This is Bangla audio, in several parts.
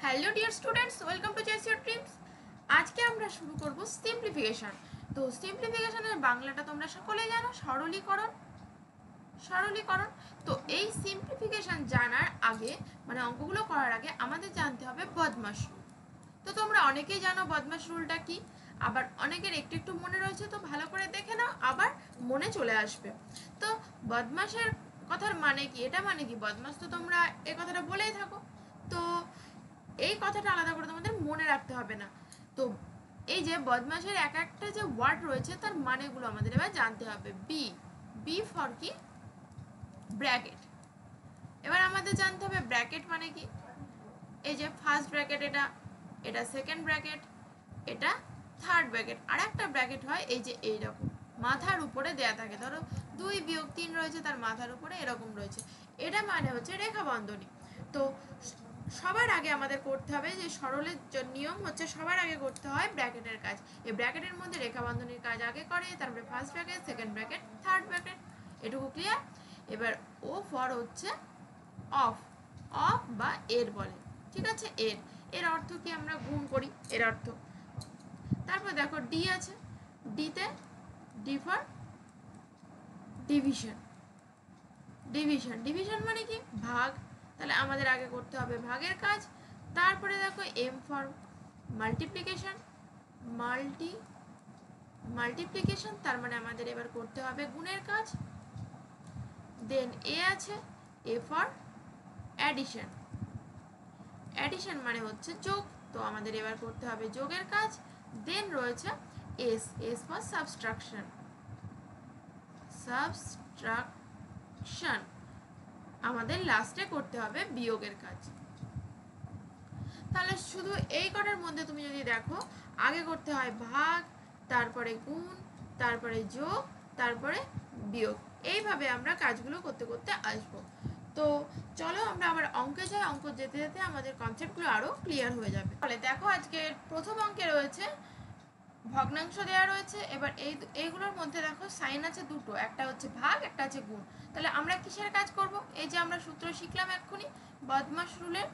Hello dear students, welcome to chase your dreams. আজকে আমরা শুরু করব সিম্পলিফিকেশন। তো সিম্পলিফিকেশনের বাংলাটা তোমরা সকলেই জানো, সরলীকরণ। সরলীকরণ। তো এই সিম্পলিফিকেশন জানার আগে, মানে অঙ্কগুলো করার আগে আমাদের জানতে হবে বদমাশ রুল। তো তোমরা অনেকেই জানো বদমাশ রুলটা কি, আবার অনেকের একটু একটু মনে রয়েছে, তো ভালো করে দেখে নাও, আবার মনে চলে আসবে। তো বদমাশের কথার মানে কি, এটা মানে কি, বদমাশ তো তোমরা এই কথাটা বলেই থাকো। তো এই কথাটা আলাদা করে তোমাদের মনে রাখতে হবে না। তো এই যে বদমাশের এক একটা যে ওয়ার্ড রয়েছে তার মানেগুলো আমাদের এবার জানতে হবে। বি, বি ফর কি, ব্র্যাকেট। এবার আমাদের জানতে হবে ব্র্যাকেট মানে কি। এই যে ফার্স্ট ব্র্যাকেট, এটা এটা সেকেন্ড ব্র্যাকেট, এটা থার্ড ব্র্যাকেট। আর একটা ব্র্যাকেট হয় এই যে এইরকম মাথার উপরে দেয়া থাকে, ধরো 2 - 3 রয়েছে, তার মাথার উপরে এরকম রয়েছে, এটা মানে হচ্ছে রেখা বন্ধনী। তো সবার আগে আমাদের করতে হবে যে সরলের নিয়ম হচ্ছে সবার আগে করতে হয় ব্র্যাকেটের কাজ। এই ব্র্যাকেটের মধ্যে রেখা বন্ধনীর কাজ আগে করে, তারপরে first bracket, second bracket, third bracket. এটুকু ক্লিয়ার। এবার ও ফর হচ্ছে অফ, অফ বা এর বলে, ঠিক আছে। এর এর অর্থ কি, আমরা গুণ করি এর অর্থ। তারপর দেখো ডি আছে, ডিতে D for division. Division, division মানে কি, ভাগ। তাহলে আমাদের আগে করতে হবে ভাগের কাজ। তারপরে দেখো এম ফর মাল্টিপ্লিকেশন, মাল্টিপ্লিকেশন, তার মানে আমাদের এবার করতে হবে গুণের কাজ। দেন এ আছে, এ ফর অ্যাডিশন, অ্যাডিশন মানে হচ্ছে যোগ, তো আমাদের এবার করতে হবে যোগের কাজ। দেন রয়েছে S, S for subtraction, subtraction, আমাদের লাস্টে করতে হবে বিয়োগের কাজ। তাহলে শুধু এই কটার মধ্যে তুমি যদি দেখো, আগে করতে হয় ভাগ, তারপরে গুণ, তারপরে যোগ, তারপরে বিয়োগ। এইভাবে আমরা কাজগুলো করতে করতে আসবো। তো চলো আমরা আবার অঙ্কে যাই, অঙ্ক যেতে যেতে আমাদের কনসেপ্টগুলো আরও ক্লিয়ার হয়ে যাবে। তাহলে দেখো আজকে প্রথম অঙ্কে রয়েছে ভগ্নাংশ দেওয়া রয়েছে। এবার এইগুলোর মধ্যে দেখো সাইন আছে দুটো, একটা হচ্ছে ভাগ, একটা আছে গুণ। তাহলে আমরা কিসের কাজ করব, এই যে আমরা সূত্র শিখলাম এক্ষুনি বদমাশ রুলের।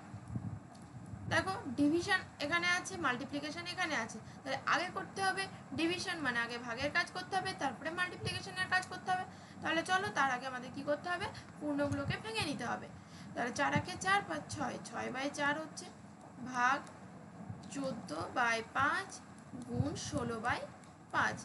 দেখো ডিভিশন এখানে আছে, মাল্টিপ্লিকেশন এখানে আছে, তাহলে আগে করতে হবে ডিভিশন, মানে আগে ভাগের কাজ করতে হবে, তারপরে মাল্টিপ্লিকেশনের কাজ করতে হবে। তাহলে চলো তার আগে আমাদের কি করতে হবে, পূর্ণগুলোকে ভেঙে নিতে হবে। তাহলে 4 × 4 = 6, 6/4 হচ্ছে, ভাগ 14/5 গুণ 16/5।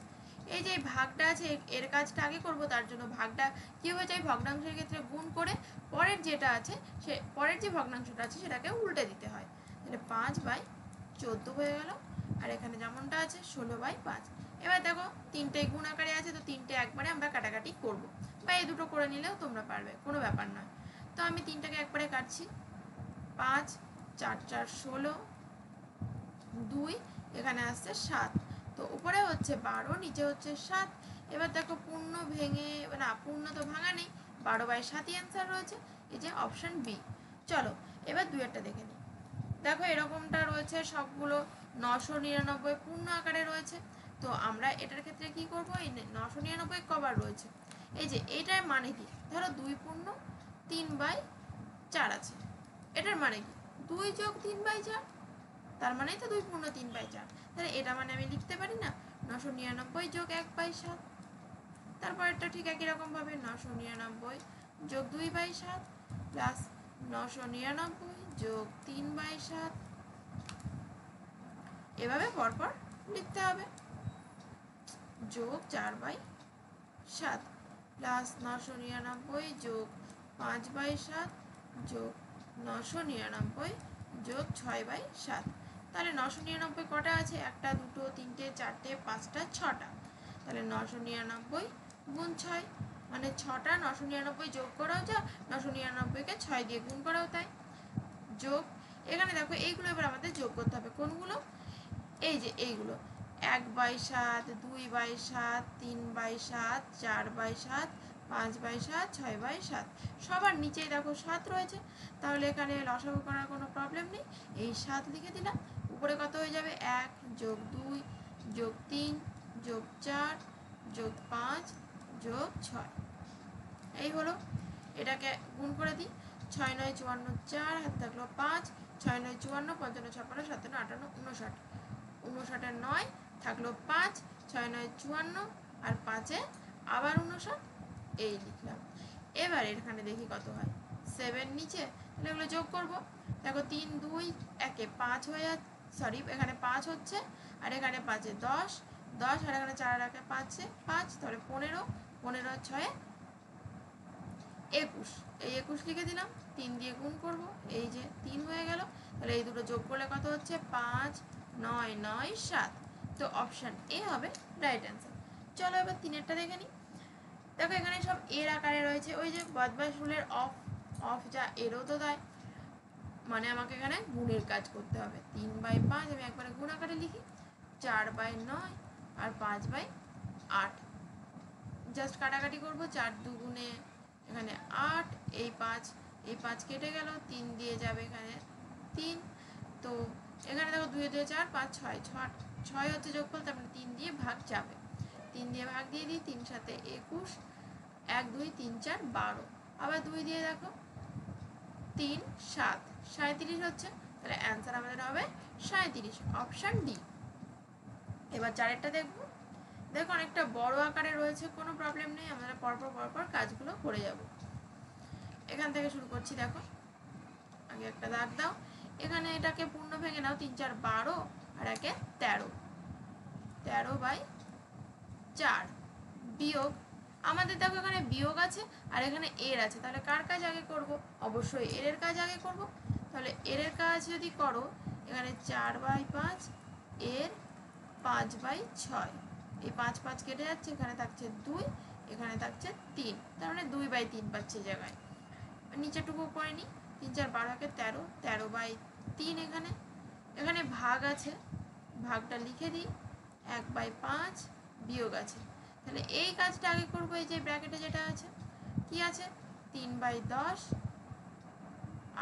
এই যে ভাগটা আছে এর কাজটা আগে করব, তার জন্য ভাগটা কি হয়ে যায়, ভগ্নাংশের ক্ষেত্রে গুণ করে পরের যেটা আছে সে পরের যে ভগ্নাংশটা আছে সেটাকে উল্টে দিতে হয়। তাহলে 5/14 হয়ে গেল, আর এখানে যেমনটা আছে 16/5। এবার দেখো তিনটেই গুণ আকারে আছে, তো তিনটে একবারে আমরা কাটাকাটি করব, বা এই দুটো করে নিলেও তোমরা পারবে, কোনো ব্যাপার নয়। তো আমি তিনটাকে একবারে কাটছি, 5 4 4 16, 2 এখানে আসছে 7, তো উপরে হচ্ছে 12, নিচে হচ্ছে 7। এবার দেখো পূর্ণ ভেঙে, না পূর্ণ তো ভাঙা নেই, 12/7ই অ্যান্সার রয়েছে, এই যে অপশন বি। চলো এবার দুইয়েরটা দেখে নিই। দেখো এরকমটা রয়েছে সবগুলো, 999 পূর্ণ আকারে রয়েছে। তো আমরা এটার ক্ষেত্রে কি করব, এই 999 কবার রয়েছে, এই যে এটার মানে কি, ধরো 2 পূর্ণ 3/4 আছে, এটার মানে কি 2 যোগ 3/4, তার মানেই তো 2 পূর্ণ 3/4। তাহলে এটা মানে আমি লিখতে পারি না 999 যোগ 1/7। তারপর এটা ঠিক একই রকম ভাবে 999 যোগ 2/7 প্লাস 999 যোগ 3/7, এভাবে পরপর লিখতে হবে। যোগ 4/7 প্লাস 999 যোগ 5/7 যোগ 999 যোগ 6/7। তাহলে 999 কটা আছে, 1 2 3 4 5 6টা। তাহলে 999 গুণ 6, মানে 6টা 999 যোগ করাও যা, 999কে 6 দিয়ে গুণ করাও তাই। যোগ, এখানে দেখো এইগুলো এবার আমাদের যোগ করতে হবে, কোনগুলো, এই যে এইগুলো 1/7 2/7 3/7 4/7 5/7 6/7, সবার নিচেই দেখো 7 রয়েছে। তাহলে এখানে লসাগু করার কোনো প্রবলেম নেই, এই 7 লিখে দিলাম। উপরে কত হয়ে যাবে, 1 যোগ 2 যোগ 3 যোগ 4 যোগ 5 যোগ 6, এই হলো। এটাকে গুণ করে দিই, 6 9 54, 4 হাতে থাকলো 5, ছয় নয় 54, 55 56 57 58 59, 59-এর 9 থাকলো 5, 6 9 54 আর 5-এ আবার 59, এই লিখলাম। এবার এখানে দেখি কত হয়, 7 নিচে, তাহলে এগুলো যোগ করব। দেখো 3 2 1 5 হয়ে যাচ্ছে, সরি এখানে 5 হচ্ছে, আর এখানে 5-এ 10, 10 আর এখানে 4 আর 5-এ 5, তাহলে 15, 15 আর 6-এ 21, এই 21 লিখে দিলাম। 3 দিয়ে গুণ করব, এই যে 3 হয়ে গেল, তাহলে এই দুটো যোগ করলে কত হচ্ছে 5 9 9 7। তো অপশান এ হবে রাইট অ্যান্সার। চলো এবার 3-এরটা দেখে নিই। দেখো এখানে সব এর আকারে রয়েছে, ওই যে বদমাশ রুলের অফ অফ যা এরও তো তাই, মানে আমাকে এখানে গুণের কাজ করতে হবে। 3/5 আমি একবারে গুণ আকারে লিখি, 4/9 আর 5/8, জাস্ট কাটাকাটি করব। 4 2 এখানে 8, এই 5 কেটে গেল, 3 দিয়ে যাবে এখানে 3, তো এখানে দেখো 2 2 4 5 6 6 হচ্ছে যোগফল, তারপরে 3 দিয়ে ভাগ যাবে, 3 দিয়ে ভাগ দিয়ে দিই, 3 সাথে 21, 1 2 3 4 12, আবার 2 দিয়ে দেখো 3 7 37 হচ্ছে, তাহলে অ্যান্সার আমাদের হবে 37, অপশান ডি। এবার 4-এরটা দেখবো। দেখো অনেকটা বড় আকারে রয়েছে, কোনো প্রবলেম নেই, আমরা পরপর কাজগুলো করে যাব। এখান থেকে শুরু করছি। দেখো আগে একটা দাগ দাও, এখানে এটাকে পূর্ণ ভেঙে নাও, 3 4 12 আর 1 13, 13/4 বিয়োগ, আমাদের দেখো এখানে বিয়োগ আছে আর এখানে এর আছে, তাহলে কার কাজ আগে করব, অবশ্যই এর কাজ আগে করব। তাহলে এর কাজ যদি করো, এখানে 4/5 এর 5/6, এই 5 5 কেটে যাচ্ছে, এখানে থাকছে 2, এখানে থাকছে 3, তার মানে 2/3 পাচ্ছি জায়গায়। নিচেটুকু করে নিই, 3 4 12 13, 13/3, এখানে এখানে ভাগ আছে, ভাগটা লিখে দিই, 1/5 বিয়োগ আছে, তাহলে এই কাজটা আগে করবো। এই যে ব্র্যাকেটে যেটা আছে কি আছে, 3/10,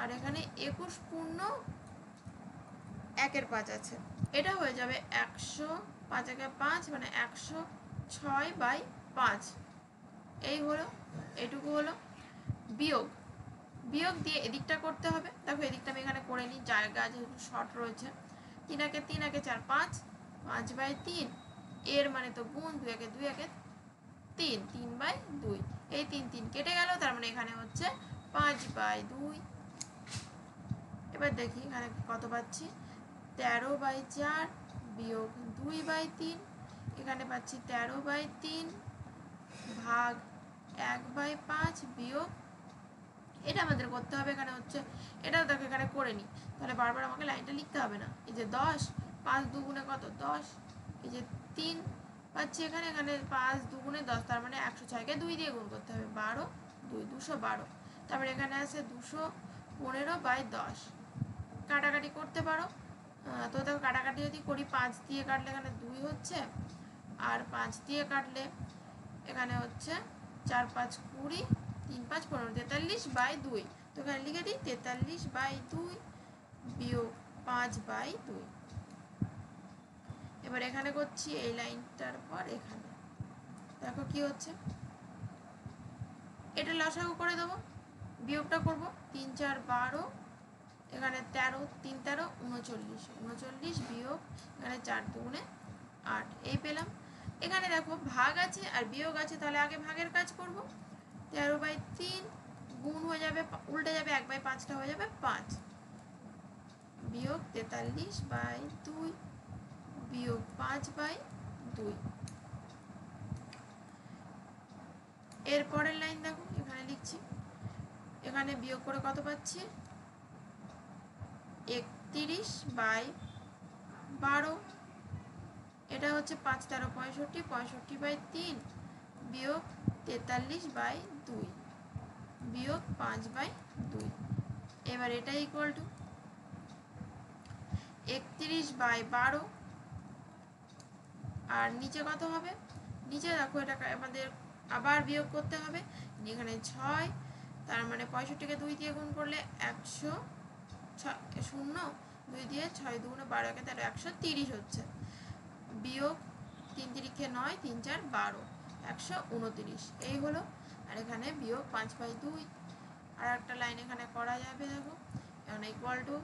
আর এখানে 21 পূর্ণ 1/5 আছে, এটা হয়ে যাবে 100, 5 1 5 মানে 106/5, এই হলো, এটুকু হলো। বিয়োগ, বিয়োগ দিয়ে এদিকটা করতে হবে। দেখো এদিকটা আমি এখানে করে নিই, জায়গা যেহেতু শর্ট রয়েছে। 3 1 3 1 4 5, 5/3, এর মানে তো গুণ, 2 1 2 1 3, 3/2, এই 3 3 কেটে গেল, তার মানে এখানে হচ্ছে 5/2। এবার দেখি এখানে কত পাচ্ছি, 13/4 বিয়োগ 2/3, এখানে পাচ্ছি 13/3 ভাগ 1/5 বিয়োগ, এটা আমাদের করতে হবে। এখানে হচ্ছে এটাও দেখো এখানে করে নিই, তাহলে বারবার আমাকে লাইনটা লিখতে হবে না। এই যে 10, 5 2 কত 10, এই যে 3 পাচ্ছি এখানে, এখানে 5 2 10, তার মানে 106-কে 2 দিয়ে গুণ করতে হবে, 12 2 212, তারপরে এখানে আছে 215/10, কাটাকাটি করতে পারো। তো দেখো কাটাকাটি যদি করি, 5 দিয়ে কাটলে এখানে 2 হচ্ছে, আর 5 দিয়ে কাটলে এখানে হচ্ছে 4 5 20, 3 5 15, 43/2, তো এখানে লিখে দিই 43/2 বিয়োগ 5/2। এবার এখানে করছি এই লাইনটার পর এখানে দেখো কি হচ্ছে, এটা লসাগু করে দেবো, বিয়োগটা করব, 3 4 12, এখানে 13 3 13 39, 39 বিয়োগ এখানে 4 2 8, এই পেলাম। এখানে দেখো ভাগ আছে আর বিয়োগ আছে, তাহলে আগে ভাগের কাজ করব। 13/3 গুণ হয়ে যাবে, উল্টে যাবে, 1/5টা হয়ে যাবে 5, বিয়োগ 43/2 বিয়োগ 5/2। এর পরের লাইন দেখো এখানে লিখছি, এখানে বিয়োগ করে কত পাচ্ছি, 31/12, এটা হচ্ছে 5 13 65, 65/3 বিয়োগ 43/2 বিয়োগ 5/2। এবার এটা ইকুয়াল টু 31/12, আর নিচে কত হবে, নিচে দেখো এটা আমাদের আবার বিয়োগ করতে হবে, এখানে 6, তার মানে 65-কে 2 দিয়ে গুণ করলে 100, 0 2 দিয়ে 6 2 12 1 13, 130 হচ্ছে, বিয়োগ 3 3 9 3 4 12, 129, এই হলো। আর এখানে বিয়োগ 5/2, আর একটা লাইন এখানে করা যাবে। দেখো এখানে ইকুয়াল টু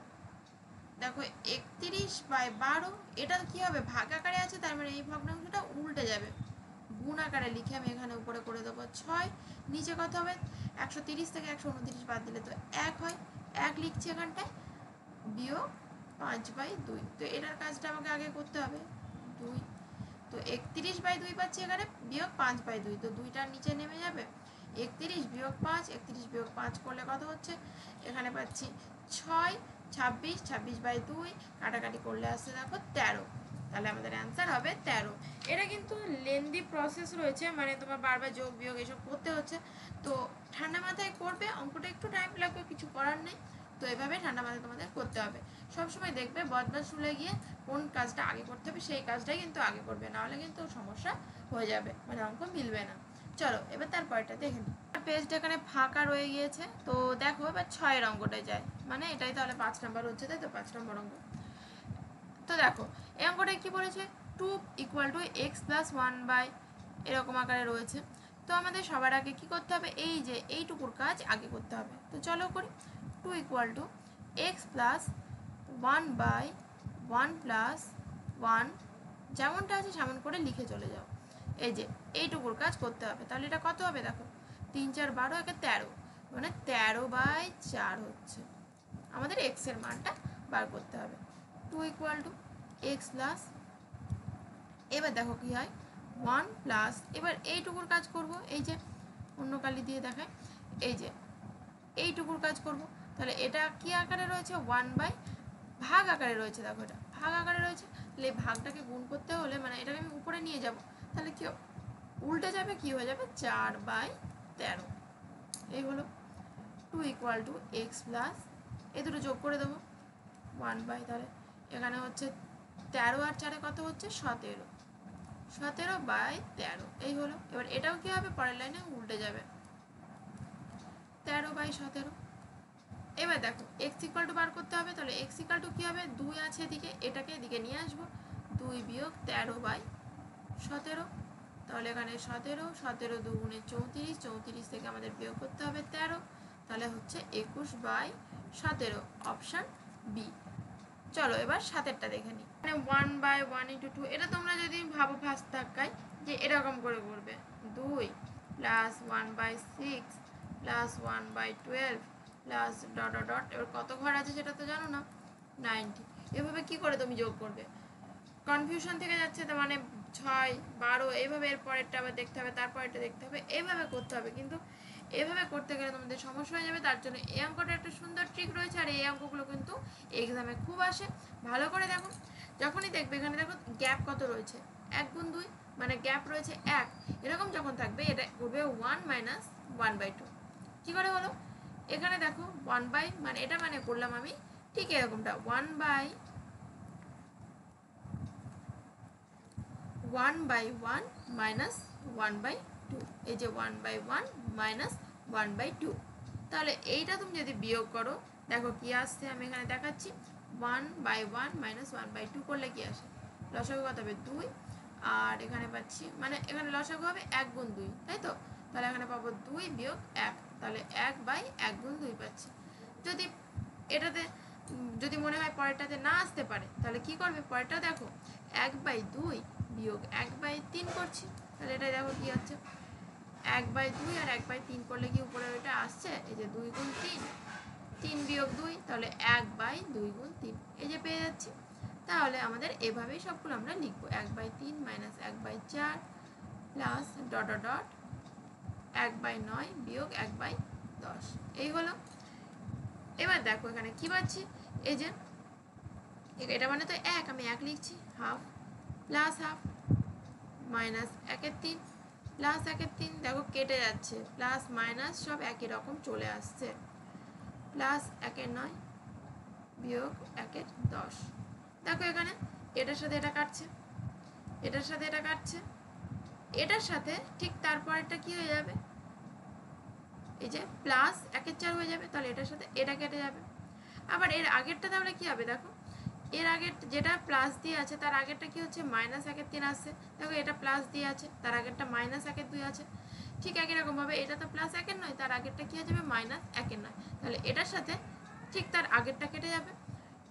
দেখো 31/12, এটা কি হবে ভাগ আকারে আছে, তার মানে এই ভগ্নাংশটা উল্টে যাবে। গুণ আকারে লিখে আমি এখানে উপরে করে দেবো 6, নিচে কত হবে 130 থেকে 129 বাদ দিলে তো 1 হয়, 1 লিখছি এখানটায়, বিয়োগ 5/2। তো এটার কাজটা আমাকে আগে করতে হবে 2, তো 31/2 পাচ্ছি এখানে, বিয়োগ 5/2, তো 2টার নিচে নেমে যাবে, 31 বিয়োগ 5, 31 বিয়োগ 5 করলে কত হচ্ছে, এখানে পাচ্ছি 6, 26, 26/2 কাটাকাটি করলে আসছে দেখো 13, তাহলে আমাদের অ্যান্সার হবে 13। এটা কিন্তু লেন্দি প্রসেস রয়েছে, মানে তোমার বারবার যোগ বিয়োগ এসব করতে হচ্ছে, তো ঠান্ডা মাথায় করবে, অঙ্কটা একটু টাইম লাগবে, কিছু করার নেই। তো এভাবে ঠান্ডা মাথায় তোমাদের করতে হবে। সবসময় দেখবে বদমাশ শুলে গিয়ে কোন কাজটা আগে করতে হবে সেই কাজটাই কিন্তু আগে করবে, নাহলে কিন্তু সমস্যা হয়ে যাবে, মানে অঙ্ক মিলবে না। চলো এবার তারপরটা দেখে নিই। পেজটা এখানে ফাঁকা রয়ে গিয়েছে, তো দেখো এবার 6 অঙ্কটায় যায়, মানে এটাই তাহলে 5 নম্বর হচ্ছে, তাই তো 5 নম্বর অঙ্ক। তো দেখো এই অঙ্কটায় কি বলেছে, 2 = x + 1 এরকম আকারে রয়েছে। তো আমাদের সবার আগে কি করতে হবে, এই যে এইটুকুর কাজ আগে করতে হবে। তো চলো করি। 2 = x + 1/1 + 1, যেমনটা আছে সেমন করে লিখে চলে যাও। এই যে এইটুকুর কাজ করতে হবে, তাহলে এটা কত হবে দেখো, 3 4 12 একে 13, মানে 13/4 হচ্ছে আমাদের x এর মানটা বার করতে হবে। 2 = x প্লাস, এবার দেখো কি হয় 1 প্লাস, এবার এইটুকুর কাজ করব, এই যে অন্য কালি দিয়ে দেখায়, এই যে এইটুকুর কাজ করব, তাহলে এটা কি আকারে রয়েছে 1/, ভাগ আকারে রয়েছে, দেখো এটা ভাগ আকারে রয়েছে, তাহলে এই ভাগটাকে গুণ করতে হলে মানে এটাকে আমি উপরে নিয়ে যাব, তাহলে কি উল্টে যাবে, কি হয়ে যাবে 4/13, এই হলো। 2 = x প্লাস, এই দুটো যোগ করে দেবো 1/, তাহলে এখানে হচ্ছে 13 আর 4 কত হচ্ছে 17, 17/13, এই হলো। এবার এটাও কি হবে, পরের লাইনে উল্টে যাবে 13/17। এবার দেখো x = বার করতে হবে, তাহলে x = কি হবে, 2 আছে এদিকে, এটাকে এদিকে নিয়ে আসবো, 2 বিয়োগ 13/17, তাহলে এখানে 17, 17 2 × 34, 34 থেকে আমাদের বিয়োগ করতে হবে 13, তাহলে হচ্ছে 21/17, অপশান বি। চলো এবার 7এরটা দেখে নিই। মানে 1/1 × 2, এটা তোমরা যদি ভাবো ফার্স্ট ধাক্কায় যে এরকম করে করবে, 2 plus 1/6 plus 1/12 plus dot dot dot, এবার কত ঘর আছে সেটা তো জানো না, 90, এভাবে কি করে তুমি যোগ করবে, কনফিউশন থেকে যাচ্ছে, তার মানে 6 12 এইভাবে এর পরেরটা আবার দেখতে হবে, তারপরেরটা দেখতে হবে, এইভাবে করতে হবে, কিন্তু এভাবে করতে গেলে তোমাদের সমস্যা হয়ে যাবে। তার জন্য এই অঙ্কটা একটা সুন্দর ট্রিক রয়েছে, আর এই অঙ্কগুলো কিন্তু এক্সামে খুব আসে, ভালো করে দেখো। যখনই দেখবে এখানে দেখো গ্যাপ কত রয়েছে, 1 গুণ 2, মানে গ্যাপ রয়েছে 1, এরকম যখন থাকবে এটা করবে 1 - 1/2। কী করে হলো, এখানে দেখো 1/, মানে এটা মানে করলাম আমি ঠিক এরকমটা 1/1 - 1/2, এই যে 1/1 - 1/2, তাহলে এইটা তুমি যদি বিয়োগ করো দেখো কি আসছে, আমি এখানে দেখাচ্ছি 1/1 - 1/2 করলে কি আসে, লসাগু কত হবে 2, আর এখানে পাচ্ছি মানে এখানে লসাগু হবে 1 গুণ 2, তাই তো, তাহলে এখানে পাবো 2 বিয়োগ 1, তাহলে 1/1 গুণ 2 পাচ্ছি। যদি এটাতে যদি মনে হয় পরেরটাতে না আসতে পারে, তাহলে কি করবে, পরেরটা দেখো 1/2 বিয়োগ 1/3 করছি, তাহলে এটা দেখো কি হচ্ছে 1/2 আর 1/3 করলে কি উপরে ওইটা আসছে, এই যে 2 গুণ 3, 3 বিয়োগ 2, তাহলে 1/2 গুণ 3, এই যে পেয়ে যাচ্ছি। তাহলে আমাদের এভাবেই সবগুলো আমরা লিখবো, 1/3 - 1/4 প্লাস ডট ডট ডট 1/9 বিয়োগ 1/10, এই হলো। এবার দেখো এখানে কি পাচ্ছি, এই যে এটা মানে তো 1, আমি 1 লিখছি, half plus half minus 1/3 plus 1/3, দেখো কেটে যাচ্ছে, প্লাস মাইনাস সব একই রকম চলে আসছে, প্লাস 1/9 বিয়োগ 1/10, দেখো এখানে এটার সাথে এটা কাটছে, এটার সাথে এটা কাটছে, এটার সাথে ঠিক তারপরেরটা কি হয়ে যাবে, এই যে প্লাস 1/4 হয়ে যাবে, তাহলে এটার সাথে এটা কেটে যাবে। আবার এর আগেরটা তাহলে কি হবে, দেখো এর আগের যেটা প্লাস দিয়ে আছে তার আগেরটা কি হচ্ছে মাইনাস 1/3 আসছে, দেখো এটা প্লাস দিয়ে আছে, তার আগেরটা মাইনাস 1/2 আছে, ঠিক একই রকমভাবে এটা তো প্লাস 1 নয়, তার আগেরটা কি হয়ে যাবে মাইনাস 1 নয়, তাহলে এটার সাথে ঠিক তার আগেরটা কেটে যাবে,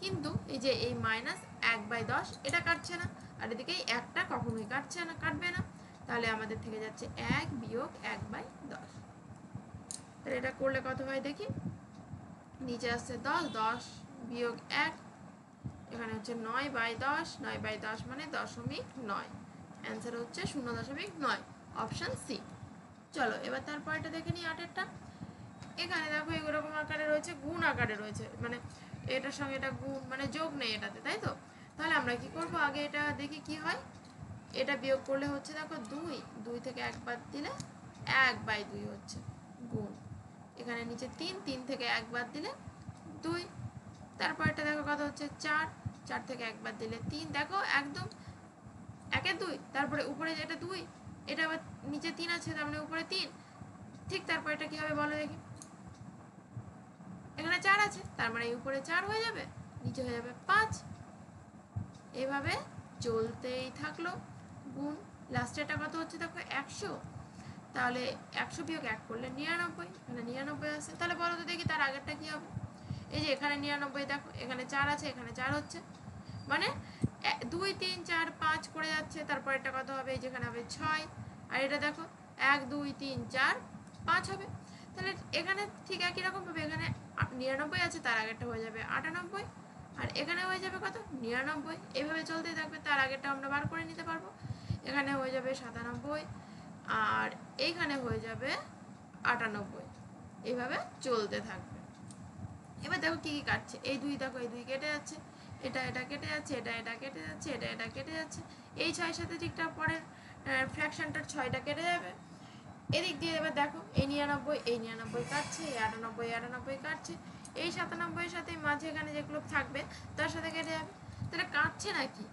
কিন্তু এই যে এই -1/10 এটা কাটছে না, আর এদিকে এই একটা কখনোই কাটবে না, তাহলে আমাদের থেকে যাচ্ছে 1 বিয়োগ 1/10। তাহলে এটা করলে কত হয় দেখি, নিচে আসছে 10, 10 বিয়োগ 1, এখানে হচ্ছে 9/10, 9/10 মানে 0.9, অ্যান্সার হচ্ছে 0.9, অপশন সি। চলো এবার তারপরটা দেখে নিই 8এরটা। এখানে দেখো এরকম আকারে রয়েছে, গুণ আকারে রয়েছে, মানে এটার সঙ্গে এটা গুণ, মানে যোগ নেই এটাতে, তাই তো? তাহলে আমরা কি করব, আগে এটা দেখি কি হয়। এটা বিয়োগ করলে হচ্ছে দেখো 2, 2 থেকে 1 বাদ দিলে 1/2 হচ্ছে, গুণ এখানে নিচে 3, 3 থেকে 1 বাদ দিলে 2, তারপর এটা দেখো কত হচ্ছে 4, 4 থেকে 1 বাদ দিলে 3, দেখো একদম 1 2, তারপরে উপরে যেটা 2, এটা আবার নিচে 3 আছে, তার মানে উপরে 3, ঠিক তারপর এটা কি হবে বলো দেখি, এখানে 4 আছে, তার মানে উপরে 4 হয়ে যাবে, নিচে হয়ে যাবে 5, এভাবে চলতেই থাকলো গুণ। লাস্টেরটা কত হচ্ছে দেখো 100, তাহলে 100 বিয়োগ 1 করলে 99, এখানে 99 আছে, তাহলে বলো তো দেখি তার আগেরটা কি হবে। এই যে এখানে 99, দেখো এখানে 4 আছে, এখানে 4 হচ্ছে, মানে 2 3 4 5 করে যাচ্ছে, তারপর এটা কত হবে, এই যেখানে হবে 6, আর এটা দেখো 1 2 3 4 5 হবে, তাহলে এখানে ঠিক একই রকম ভাবে এখানে 99 আছে, তার আগেরটা হয়ে যাবে 98, আর এখানে হয়ে যাবে কত 99, এইভাবে চলতেই থাকবে, তার আগেরটা আমরা বার করে নিতে পারবো, এখানে হয়ে যাবে 97, আর এইখানে হয়ে যাবে 98, এইভাবে চলতে থাকবে। এবার দেখো কি কি কাটছে, এই 2 দেখো, এই 2 কেটে যাচ্ছে, এটা কেটে যাচ্ছে, এটা কেটে যাচ্ছে, এটা কেটে যাচ্ছে, এই 6 সাথে ঠিকঠাক পরের ফ্র্যাকশনটার 6টা কেটে যাবে। এদিক দিয়ে এবার দেখো এই 99 কাটছে, এই 98 কাটছে, এই 97 এর সাথে মাঝে এখানে যেগুলো থাকবে তার সাথে কেটে যাবে, তাহলে কাটছে নাকি,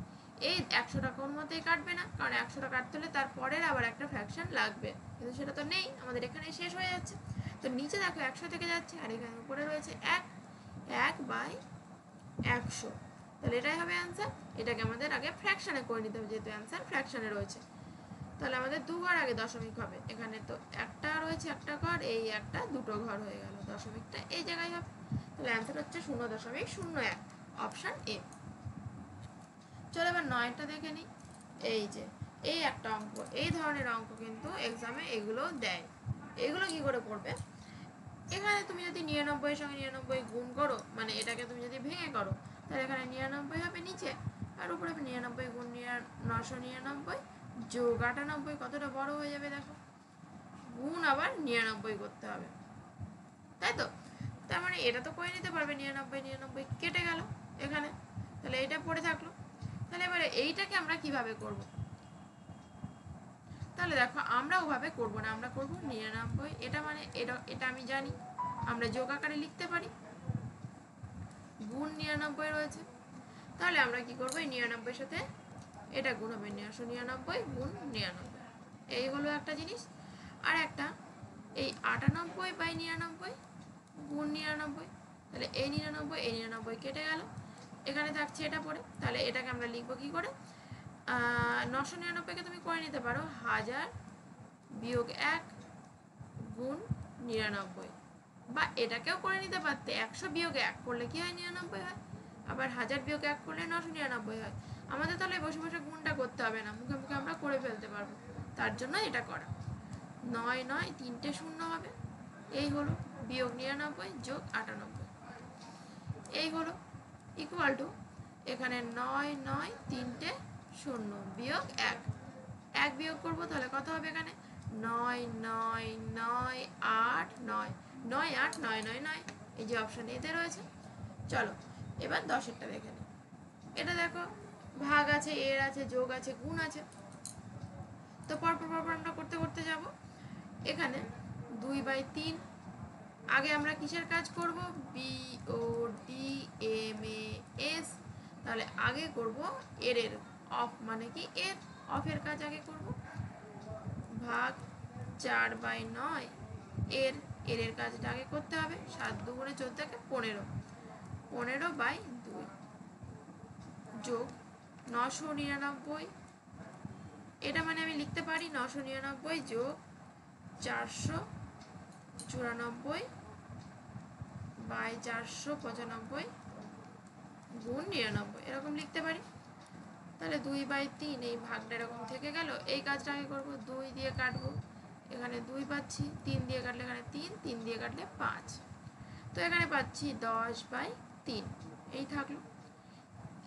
এই 100টা কোন মতেই কাটবে না, কারণ 100টা কাটতে হলে তারপরের আবার একটা ফ্র্যাকশন লাগবে, কিন্তু সেটা তো নেই, আমাদের এখানে শেষ হয়ে যাচ্ছে। তো নিচে দেখো 100 থেকে যাচ্ছে, আর এখানে উপরে রয়েছে 1/100, তাহলে এটাই হবে অ্যান্সার। এটাকে আমাদের আগে ফ্র্যাকশনে করে নিতে হবে, যেহেতু অ্যান্সার ফ্র্যাকশনে রয়েছে, তাহলে আমাদের 2 ঘর আগে দশমিক হবে, এখানে তো একটা রয়েছে একটা ঘর, এই একটা দুটো ঘর হয়ে গেল, দশমিকটা এই জায়গায় হবে, তাহলে অ্যান্সার হচ্ছে 0.01, অপশন এ। চলো এবার 9টা দেখে নিই। এই যে এই একটা অঙ্ক, এই ধরনের অঙ্ক কিন্তু এক্সামে এগুলো দেয়, এগুলো কি করে করবে, এখানে তুমি যদি 99 এর সঙ্গে 99 গুণ করো, মানে এটাকে তুমি যদি ভেঙে করো, তাহলে এখানে 99 হবে নিচে, আর উপরে 99 গুণ 999 যোগ 98, কতটা বড় হয়ে যাবে দেখো, গুণ আবার 99 করতে হবে, তাই তো? তার মানে এটা তো করে নিতে পারবে, 99 কেটে গেল এখানে, তাহলে এইটা পড়ে থাকলো। তাহলে এবারে এইটাকে আমরা কিভাবে করব, তাহলে দেখো আমরা ওভাবে করবো না, আমরা করবো 99, এটা মানে এটা আমি জানি, আমরা যোগ আকারে লিখতে পারি, গুণ 99 রয়েছে, তাহলে আমরা কি করবো, এই 99 সাথে এটা গুণ হবে, 999 গুণ 99, এই হলো একটা জিনিস। আর একটা এই 98/99 গুণ 99, তাহলে এই 99 কেটে গেল, এখানে থাকছে এটা পড়ে, তাহলে এটাকে আমরা লিখবো কি করে, 999কে তুমি করে নিতে পারো 1000 বিয়োগ 1 গুণ 99, বা এটাকেও করে নিতে পারতে, 100 বিয়োগ 1 করলে কি হয় 99 হয়, আবার 1000 বিয়োগ 1 করলে 999 হয়, আমাদের তাহলে বসে বসে গুণটা করতে হবে না, মুখে মুখে আমরা করে ফেলতে পারবো, তার জন্য এটা করা। 9 9 3টে 0 হবে, এই হলো, বিয়োগ 99 যোগ 98, এই হলো ইকুয়াল টু, এখানে 9 9 3টে 0 বিয়োগ 1, 1 বিয়োগ করবো, তাহলে কত হবে এখানে 9 9 9 8 9, 9 8 9 9 9, এই যে অপশন এতে রয়েছে। চলো এবার 10এরটা দেখে নিই। এটা দেখো ভাগ আছে, এর আছে, যোগ আছে, গুণ আছে, তো পরপর আমরা করতে করতে যাব। এখানে 2/3, আগে আমরা কিসের কাজ করব, BODMAS, তাহলে আগে করব এর অফ, মানে কি এর অফের কাজ আগে করব, ভাগ 4/9, এর কাজটা আগে করতে হবে, 7 2 গুণে 14 15, 15/2 যোগ 999, এটা মানে আমি লিখতে পারি 999 যোগ 494/495 গুণ 99 এরকম লিখতে পারি। তাহলে 2/3 এই ভাগটা এরকম থেকে গেল। এই কাজটা আগে করবো, 2 দিয়ে কাটবো, এখানে 2 পাচ্ছি, 3 দিয়ে কাটলে এখানে 3, 3 দিয়ে কাটলে 5, তো এখানে পাচ্ছি 10/3 এই থাকলো।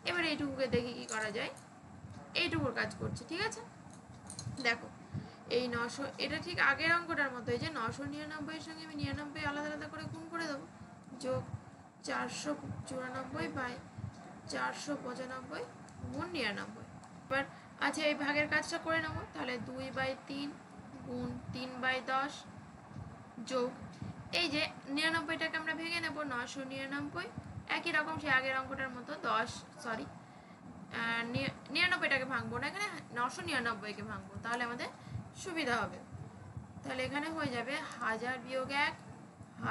এবার এইটুকুকে দেখি কি করা যায়, এইটুকুর কাজ করছি, ঠিক আছে। দেখো এই 900, এটা ঠিক আগের অঙ্কটার মতো, এই যে 999 সঙ্গে আমি 99 আলাদা আলাদা করে গুণ করে দেবো, যোগ 494/495 গুণ 99। এবার আচ্ছা এই ভাগের কাজটা করে নেবো, তাহলে 2/3 গুণ 3/10 যোগ এই যে 99টাকে আমরা ভেঙে নেবো 999, একই রকম সে আগের অঙ্কটার মতো 99টাকে ভাঙবো না, এখানে 999কে ভাঙবো, তাহলে আমাদের সুবিধা হবে। তাহলে এখানে হয়ে যাবে 1000 বিয়োগ 1,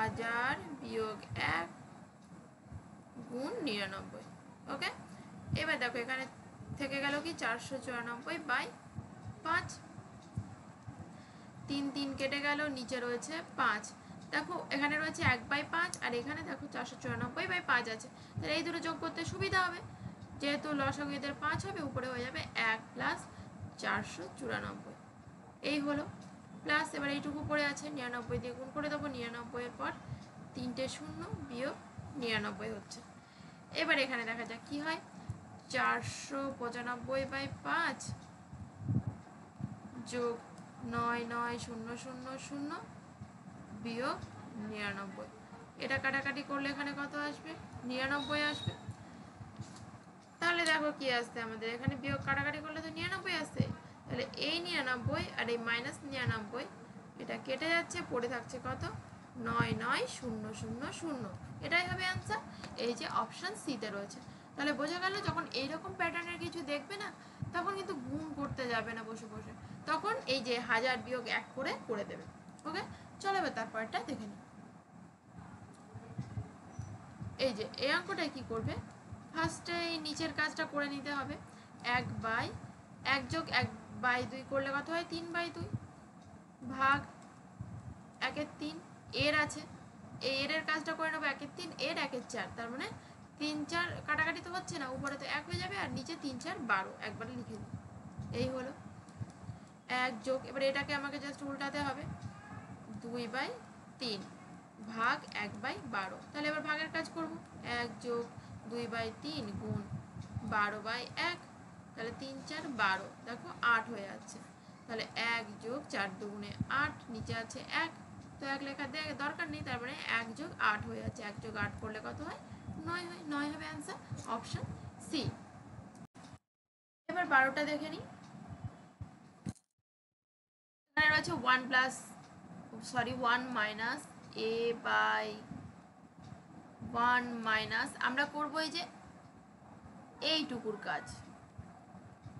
1000 বিয়োগ 1 গুণ 99। ওকে, এবার দেখো এখানে থেকে গেল কি 494/5, 3 3 কেটে গেল, নিচে রয়েছে 5। দেখো এখানে রয়েছে 1/5 আর এখানে দেখো 494/5 আছে, তাহলে এই দুটো যোগ করতে সুবিধা হবে, যেহেতু লসাগু এদের 5 হবে, উপরে হয়ে যাবে 1 প্লাস 494, এই হলো প্লাস। এবার এইটুকু পড়ে আছে, 99 দিয়ে গুণ করে দেবো, 99 এর পর 3টে 0 বিয়োগ 99 হচ্ছে। এবার এখানে দেখা যাক কি হয়, 495/5 যোগ 99000 বিয়োগ 99, এটা কাটাকাটি করলে এখানে কত আসবে, 99 আসবে। তাহলে দেখো কি আসছে আমাদের, এখানে বিয়োগ কাটাকাটি করলে তো 99 আসছে, তাহলে এই 99 আর এই মাইনাস 99 এটা কেটে যাচ্ছে, পড়ে থাকছে কত, 99000, এটাই হবে অ্যান্সার, এই যে অপশন সিতে রয়েছে। তাহলে বোঝা গেল যখন এইরকম প্যাটার্নের কিছু দেখবে না, তখন কিন্তু গুণ করতে যাবে না বসে বসে, তখন এই যে 1000 বিয়োগ 1 করে দেবে। ওকে, চলো এবার তারপরটা দেখে নিই। এই যে এই অঙ্কটায় কি করবে, ফার্স্টে এই নিচের কাজটা করে নিতে হবে, 1/1 যোগ 1/2 করলে কত হয়, 3/2 ভাগ 1/3, এর আছে এই এর কাজটা করে নেবো, 1/3 এর 1/4, তার মানে 3 4 কাটাকাটি তো হচ্ছে না, উপরে তো 1 হয়ে যাবে আর নিচে 3 4 12, একবারে লিখে দিই, এই হলো 1 যোগ, এবার এটাকে আমাকে জাস্ট উল্টাতে হবে, 2/3 ভাগ 1/12, তাহলে এবার ভাগের কাজ করব, 1 যোগ 2/3 গুণ 12/1, তাহলে 3 4 12, দেখো 8 হয়ে যাচ্ছে, তাহলে 1 যোগ 4 দুগুণে 8, নিচে আছে 1, তো 1 লেখা দরকার নেই, তার মানে 1 যোগ 8 হয়ে যাচ্ছে, 1 যোগ 8 করলে কত হয়, 9 হয়, 9 হবে অ্যান্সার, অপশন সি। এবার 12টা দেখে নিই, এখানে রয়েছে 1 মাইনাস a বাই 1 মাইনাস, আমরা করবো এই যে এইটুকুর কাজ,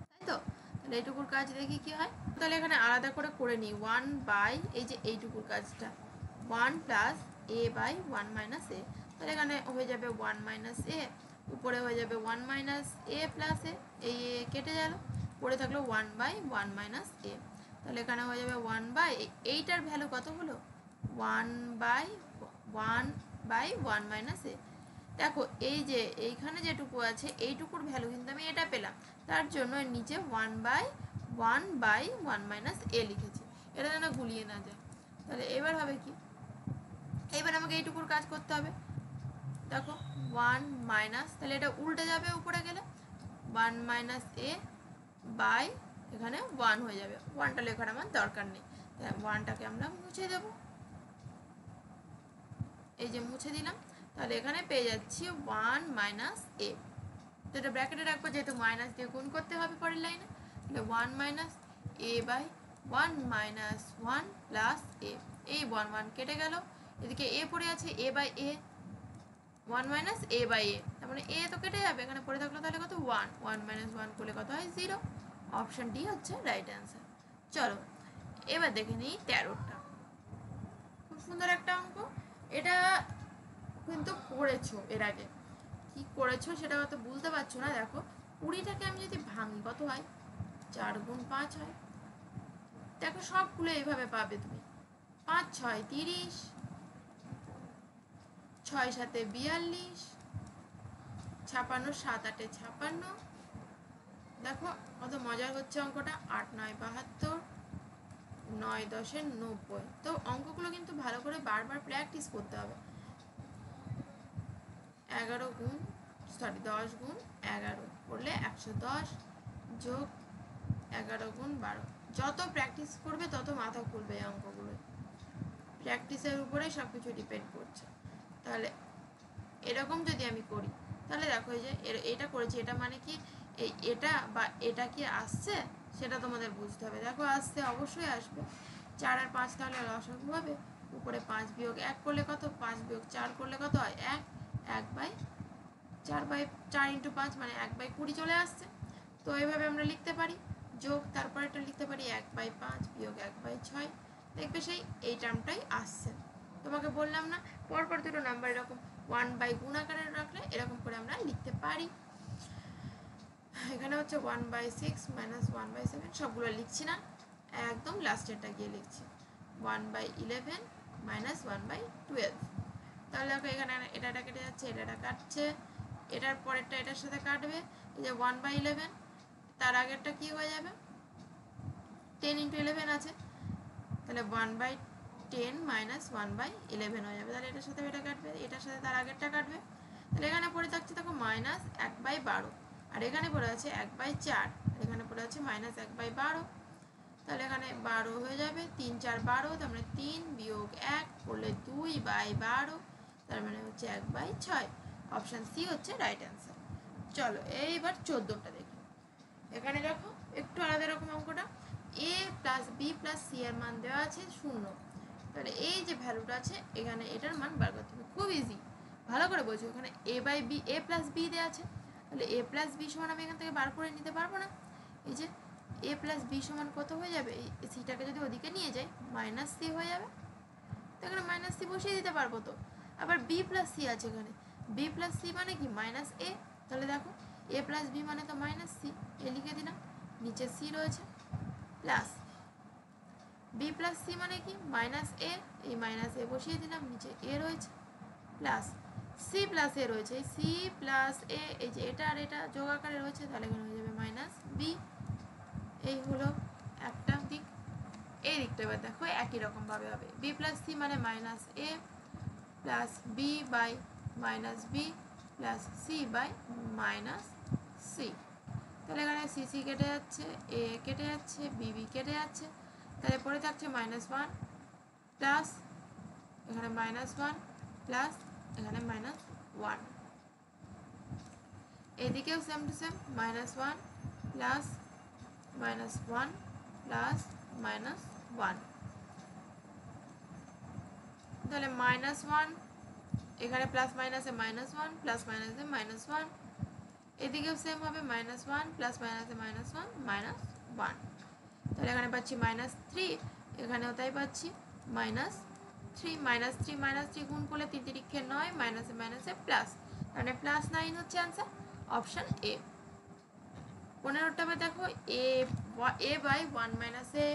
তাই তো, তাহলে এইটুকুর কাজ দেখি কি হয়, তাহলে এখানে আলাদা করে নিই, 1 বাই এই যে এইটুকুর কাজটা 1 plus a by 1 minus a, তাহলে এখানে হয়ে যাবে 1 মাইনাস a, উপরে হয়ে যাবে 1 মাইনাস a প্লাস a, এই a কেটে গেল, পড়ে থাকলো 1 বাই 1 মাইনাস a, তাহলে এখানে হয়ে যাবে 1 বাই, এইটার ভ্যালু কত হলো, 1 বাই 1 মাইনাস a। দেখো এই যে এইখানে যেটুকু আছে এইটুকুর ভ্যালু কিন্তু আমি এটা পেলাম, তার জন্য এর নিচে 1 বাই 1 মাইনাস a লিখেছি, এটা যেন গুলিয়ে না যায়। তাহলে এবার হবে কি, এবার আমাকে এইটুকুর কাজ করতে হবে, দেখো 1 মাইনাস, তাহলে এটা উল্টে যাবে উপরে গেলে, 1 মাইনাস a বাই এখানে 1 হয়ে যাবে, 1টা লেখার আমার দরকার নেই, 1টাকে আমরা মুছে দেব, এই যে মুছে দিলাম, তাহলে এখানে পেয়ে যাচ্ছি 1 মাইনাস a, তো এটা ব্র্যাকেটে রাখবো যেহেতু মাইনাস দিয়ে গুণ করতে হবে পরের লাইনে, তাহলে 1 minus a by 1 minus 1 plus a, এই 1 1 কেটে গেল, এদিকে a পড়ে আছে a by a, 1 minus a by a, তার মানে a তো কেটে যাবে, এখানে পড়ে থাকলো তাহলে কত 1, 1 মাইনাস 1 করলে কত হয় 0, অপশন ডি হচ্ছে রাইট অ্যান্সার। চলো এবার দেখে নিই 13টা, খুব সুন্দর একটা অঙ্ক, এটা কিন্তু করেছো এর আগে, কি করেছো সেটা হয়তো বুঝতে পারছো না, দেখো 20টাকে আমি যদি ভাঙি কত হয়, 4 গুণ 5 হয়, দেখো সবগুলো এইভাবে পাবে তুমি, 5 6 30, 6 7 42, 56, 7 8 56, দেখো কত মজার হচ্ছে অঙ্কটা। 8 9 72, 9 10 90। তো অঙ্কগুলো কিন্তু ভালো করে বারবার প্র্যাকটিস করতে হবে। 10 গুণ 11 করলে 110 যোগ 11 গুণ 12। যত প্র্যাকটিস করবে তত মাথা খুলবে এই অঙ্কগুলো। প্র্যাকটিসের উপরে সব কিছু ডিপেন্ড করছে। তাহলে এরকম যদি আমি করি তাহলে দেখো এই যে এটা করেছি, এটা মানে কি এটা বা এটা কি আসছে সেটা তোমাদের বুঝতে হবে। দেখো আসছে, অবশ্যই আসবে। 4 আর 5 তাহলে লসাগু হবে। উপরে 5 বিয়োগ 1 করলে কত, 5 বিয়োগ 4 করলে কত হয় 1, 1/4 ইন্টু 5 মানে 1/20 চলে আসছে। তো এইভাবে আমরা লিখতে পারি। যোগ তারপর এটা লিখতে পারি 1/5 বিয়োগ 1/6। দেখবে সেই এই টার্মটাই আসছে। তোমাকে বললাম না পরপর দুটো নাম্বার এরকম 1 গুণ আকারে রাখলে এরকম করে আমরা লিখতে পারি। এখানে হচ্ছে 1/6 মাইনাস 1/7, সবগুলো লিখছি না, একদম লাস্টেরটা গিয়ে লিখছি 1/11 মাইনাস 1/12। তাহলে দেখো এখানে এটা কেটে যাচ্ছে, এটা কাটছে, এটার পরেরটা এটার সাথে কাটবে। এই যে 1/11, তার আগেরটা কি হয়ে যাবে, 10 ইন্টু 11 আছে, তাহলে 1/10 মাইনাস 1/11 হয়ে যাবে। তাহলে এটার সাথে এটা কাটবে, এটার সাথে তার আগেরটা কাটবে। তাহলে এখানে পড়ে থাকছে দেখো মাইনাস 1/12, আর এখানে পড়ে আছে 1/4, আর এখানে পড়ে আছে মাইনাস 1/12। তাহলে এখানে 12 হয়ে যাবে, 3 4 12, তার মানে 3 বিয়োগ 1 করলে 2/12, তার মানে হচ্ছে 1/6। অপশান সি হচ্ছে রাইট অ্যান্সার। চলো এইবার 14টা দেখি। এখানে দেখো একটু আলাদা রকম অঙ্কটা। এ প্লাস বি প্লাস সি এর মান দেওয়া আছে 0। তাহলে এই যে ভ্যালুটা আছে এখানে এটার মান বার করতে হবে। খুব ইজি, ভালো করে বোঝো। এখানে এ প্লাস বি দেওয়া আছে, তাহলে এ প্লাস বি সমান আমি এখান থেকে বার করে নিতে পারবো না। এই যে এ প্লাস বি সমান কত হয়ে যাবে, এই সিটাকে যদি ওদিকে নিয়ে যাই মাইনাস সি হয়ে যাবে। তো এখানে মাইনাস সি বসিয়ে দিতে পারবো। তো আবার বি প্লাস সি আছে, এখানে বি প্লাস সি মানে কি মাইনাস এ। তাহলে দেখো এ প্লাস বি মানে তো মাইনাস সি, এ লিখে দিলাম, নিচে সি রয়েছে, প্লাস বি প্লাস সি মানে কি মাইনাস এ, এই মাইনাস এ বসিয়ে দিলাম, নিচে এ রয়েছে, প্লাস সি প্লাস এ রয়েছে, এই সি প্লাস এ, এই যে এটা আর এটা যোগ আকারে রয়েছে, তাহলে এখানে হয়ে যাবে মাইনাস বি। এই হলো একটা দিক। এই দিকটা এবার দেখো একই রকমভাবে হবে, বি প্লাস সি মানে minus A plus B by minus B plus C by minus C. তাহলে এখানে সি সি কেটে যাচ্ছে, এ কেটে যাচ্ছে, বি বি কেটে যাচ্ছে, তাহলে পরে থাকছে -1 প্লাস এখানে -1 প্লাস এখানে -1। এদিকেও same to same -1 plus -1 plus -1। তাহলে -1 এখানে প্লাস মাইনাসে -1 প্লাস মাইনাসে -1, এদিকেও সেম হবে -1 প্লাস মাইনাসে -1 -1। তাহলে এখানে পাচ্ছি -3, এখানেও তাই পাচ্ছি -3 -3 গুণ করলে 3 3 9, মাইনাসে মাইনাসে প্লাস, মানে +9 হচ্ছে আনসার, অপশান এ। 15টা দেখো এ বাই 1 মাইনাস এ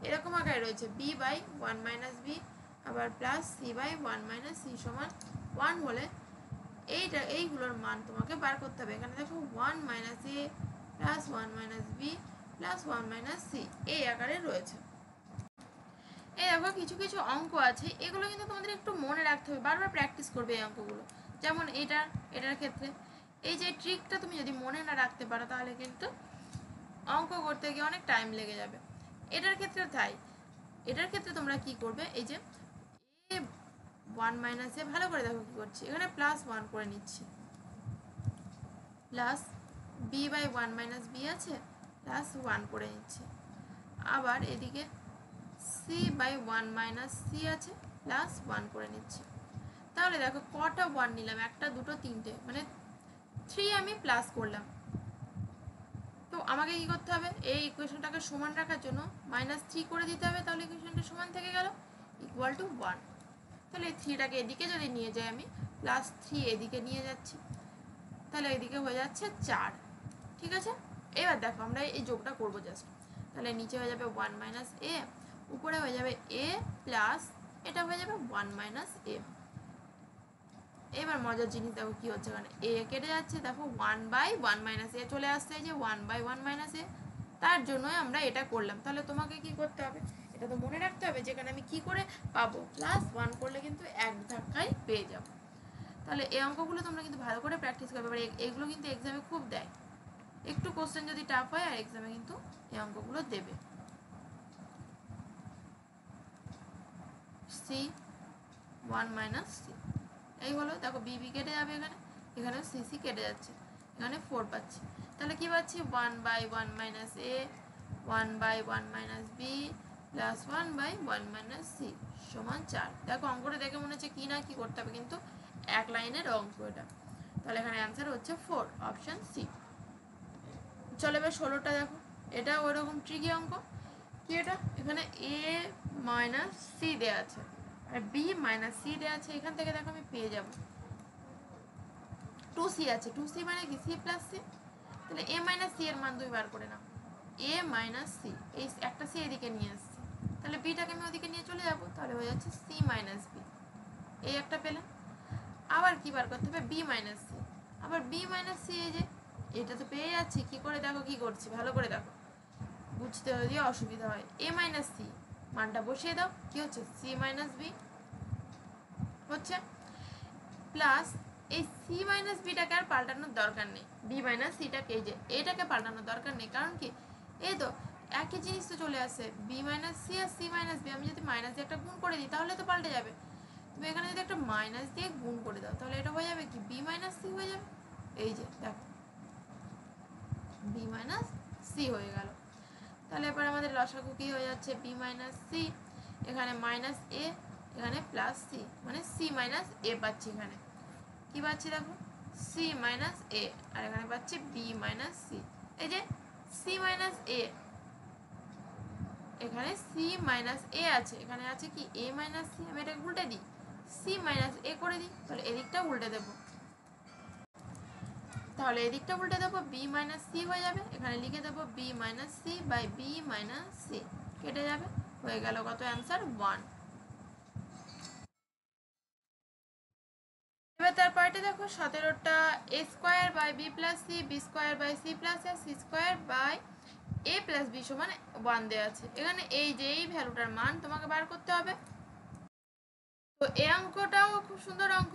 এরকম আকারে রয়েছে, বি বাই 1 মাইনাস বি, আবার plus C by 1 minus C সমান 1 হলে এইগুলোর মান তোমাকে বার করতে হবে। এখানে দেখো 1 minus A plus 1 minus B plus 1 minus C এই আকারে রয়েছে। এই দেখো কিছু কিছু অঙ্ক আছে, এগুলো কিন্তু তোমাদের একটু মনে রাখতে হবে, বারবার প্র্যাকটিস করবে এই অঙ্কগুলো। যেমন এটার ক্ষেত্রে এই যে ট্রিকটা তুমি যদি মনে না রাখতে পারো তাহলে কিন্তু অঙ্ক করতে গিয়ে অনেক টাইম লেগে যাবে। এটার ক্ষেত্রে তাই, এটার ক্ষেত্রে তোমরা কি করবে, এই যে এ 1 মাইনাস এ ভালো করে দেখো কি করছি, এখানে +1 করে নিচ্ছি, plus B by 1 minus B আছে, +1 করে নিচ্ছি, আবার এদিকে সি বাই 1 মাইনাস সি আছে, +1 করে নিচ্ছি। তাহলে দেখো কটা 1 নিলাম, একটা দুটো তিনটে, মানে 3 আমি প্লাস করলাম। তো আমাকে কি করতে হবে, এই ইকুয়েশনটাকে সমান রাখার জন্য -3 করে দিতে হবে, তাহলে ইকুয়েশনটা সমান থেকে গেল ইকুয়াল টু 1। তাহলে এই 3টাকে এদিকে যদি নিয়ে যাই আমি, +3 এদিকে নিয়ে যাচ্ছি, তাহলে এদিকে হয়ে যাচ্ছে 4। ঠিক আছে, এবার দেখো আমরা এই যোগটা করবো জাস্ট। তাহলে নিচে হয়ে যাবে 1 মাইনাস এ, উপরে হয়ে যাবে এ প্লাস এটা হয়ে যাবে 1 মাইনাস এ, এবার মজার জিনিস দেখো কি হচ্ছে, এখানে এ কেটে যাচ্ছে, দেখো 1/1 - a চলে আসছে, এই যে 1/1 - a। তার জন্যই আমরা এটা করলাম। তাহলে তোমাকে কি করতে হবে, এটা তো মনে রাখতে হবে যেখানে আমি কি করে পাবো, +1 করলে কিন্তু এক ধাক্কায় পেয়ে যাবো। তাহলে এই অঙ্কগুলো তোমরা কিন্তু ভালো করে প্র্যাকটিস করবে, এবার এগুলো কিন্তু এক্সামে খুব দেয়। একটু কোশ্চেন যদি টাফ হয় আর এক্সামে কিন্তু এই অঙ্কগুলো দেবে। c1 - c এই হলো, দেখো বি বি কেটে যাবে, এখানে এখানেও সি সি কেটে যাচ্ছে, এখানে 4 পাচ্ছি। তাহলে কি পাচ্ছি, 1/1 - a 1/1 - b প্লাস 1/1 - c সমান 4। দেখো অঙ্কটা দেখে মনে হচ্ছে কি না কি করতে হবে, কিন্তু এক লাইনের অঙ্ক এটা। তাহলে এখানে অ্যান্সার হচ্ছে 4, অপশন সি। চলো এবার 16টা দেখো, এটা ওরকম ট্রিকি অঙ্ক। কি এটা, এখানে a - c দেওয়া আছে আর b - c দেওয়া আছে। এখান থেকে দেখো আমি পেয়ে যাব 2c আছে, 2c মানে কি c প্লাস c। তাহলে a - c এর মান তুমি বার করে নাও, a - c, এই একটা c এদিকে নিয়ে আসছি, তাহলে bটাকে আমি ওদিকে নিয়ে চলে যাব, তাহলে হয়ে যাচ্ছে c - b। এই একটা পেলাম। আবার কি বার করতে হবে, b - c, আবার b - c, এই যে এটা তো পেয়ে যাচ্ছি। কি করে দেখো কি করছি, ভালো করে দেখো, বুঝতে যদি অসুবিধা হয়। a - c মানটা বসিয়ে দাও, কি হচ্ছে c - b হচ্ছে, প্লাস এই c - bটাকে আর পাল্টানোর দরকার নেই, b - cটাকে এই যে এটাকে পাল্টানোর দরকার নেই, কারণ কি এই তো একই জিনিস তো চলে আসে, b - c আর c - b। আমি যদি মাইনাস দিয়ে একটা গুণ করে দিই তাহলে তো পাল্টে যাবে। তুমি এখানে যদি একটা মাইনাস দিয়ে গুণ করে দাও তাহলে এটা হয়ে যাবে কি b - c হয়ে যাবে। এই যে দেখো b - c হয়ে গেল। তাহলে এবার আমাদের লসাগু কি হয়ে যাচ্ছে, b - c, এখানে -a, এখানে +c, মানে c - a পাচ্ছি। এখানে কি পাচ্ছি দেখো, c - a, আর এখানে পাচ্ছি b - c। এই যে c - a, এখানে c - a আছে, এখানে আছে কি a - c। আমি এটাকে উল্টে দিই, c - a করে দিই, তাহলে এদিকটা উল্টে দেবো, তাহলে এদিকটা উল্টে দেবো, b - c হয়ে যাবে। এখানে লিখে দেবো b - c by b - c, কেটে যাবে, হয়ে গেল কত, অ্যান্সার 1। এবার তারপরটা দেখো 17টা, a square by b plus c, b square by c plus a, c square by a plus b সমান 1 দেওয়া আছে। এখানে এই যে এই ভ্যালুটার মান তোমাকে বার করতে হবে। তো এই অঙ্কটাও খুব সুন্দর অঙ্ক।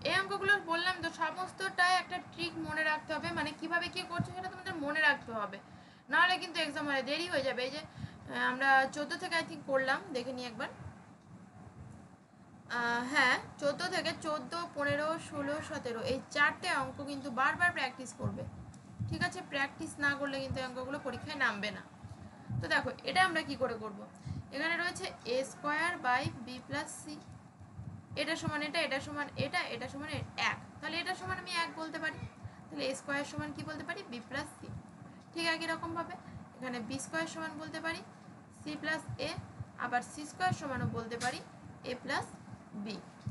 এই অঙ্কগুলো বললাম তো সমস্তটাই একটা ট্রিক মনে রাখতে হবে, মানে কিভাবে কি করছে সেটা তোমাদের মনে রাখতে হবে, নাহলে কিন্তু এক্সাম হলে দেরি হয়ে যাবে। এই যে আমরা 14 থেকে আই থিঙ্ক করলাম, দেখে নিই একবার। হ্যাঁ 14 থেকে 14, 15, 16, 17 এই 4টে অঙ্ক কিন্তু বারবার প্র্যাকটিস করবে, ঠিক আছে? প্র্যাকটিস না করলে কিন্তু অঙ্কগুলো পরীক্ষায় নামবে না। তো দেখো এটা আমরা কি করে করব, এখানে রয়েছে a square by B plus C, এটা সমান এটা, এটা সমান এটা, এটা সমান 1, তাহলে এটা সমান আমি 1 বলতে পারি। তাহলে a স্কোয়ার সমান কি বলতে পারি, b প্লাস সি। ঠিক একই রকমভাবে এখানে b স্কোয়ার সমান বলতে পারি c প্লাস a, আবার c স্কোয়ার সমানও বলতে পারি a প্লাস b।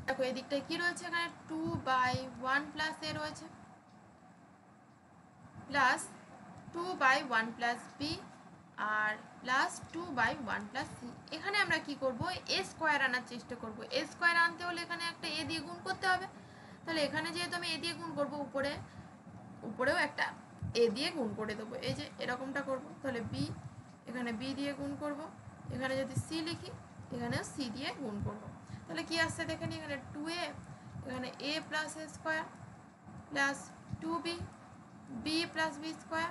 দেখো এই দিকটায় কি রয়েছে, এখানে 2/1 প্লাস a রয়েছে, প্লাস 2/1 প্লাস b, আর প্লাস 2/1 প্লাস c। এখানে আমরা কি করব, a স্কোয়ার আনার চেষ্টা করব। a স্কোয়ার আনতে হলে এখানে একটা a দিয়ে গুণ করতে হবে, তাহলে এখানে যেহেতু আমি a দিয়ে গুণ করব, উপরেও একটা a দিয়ে গুণ করে দেবো, এই যে এরকমটা করব। তাহলে b, এখানে b দিয়ে গুণ করব, এখানে যদি c লিখি এখানেও c দিয়ে গুণ করব। তাহলে কি আসছে দেখে নি, এখানে 2a, এখানে a plus a square plus 2b, b plus b square